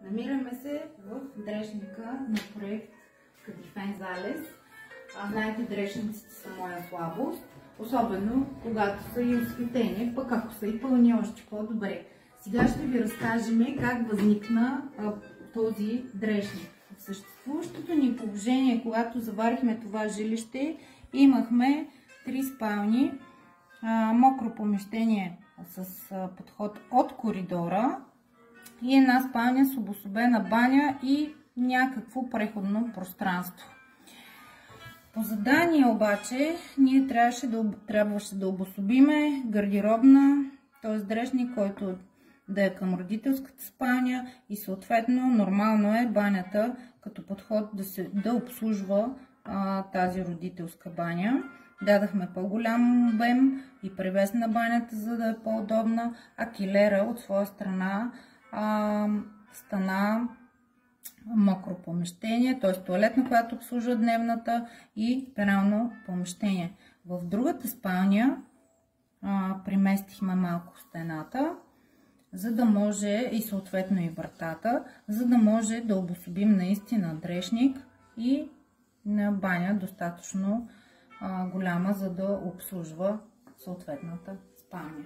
Намираме се в дрешника на проект Кадифен залез. Знаете, дрешниците са моя слабост, особено когато са и осветени, пък ако са и пълни, още по-добре. Сега ще ви разкажем как възникна този дрешник. В съществуващото ни положение, когато заварихме това жилище, имахме 3 спални, мокро помещение с подход от коридора и една спалня с обособена баня и някакво преходно пространство. По задание обаче ние трябваше да обособиме гардеробна, т.е. дрешник, който да е към родителската спалня и съответно нормално е банята като подход да обслужва тази родителска баня. Дадахме по-голям обем и превес на банята, за да е по-удобна, а килера от своя страна стана мокро помещение, т.е. туалетна, която обслужва дневната, и перално помещение. В другата спалня приместихме малко стената, за да може, и съответно и вратата, за да може да обособим наистина дрешник и на баня достатъчно голяма, за да обслужва съответната спалня.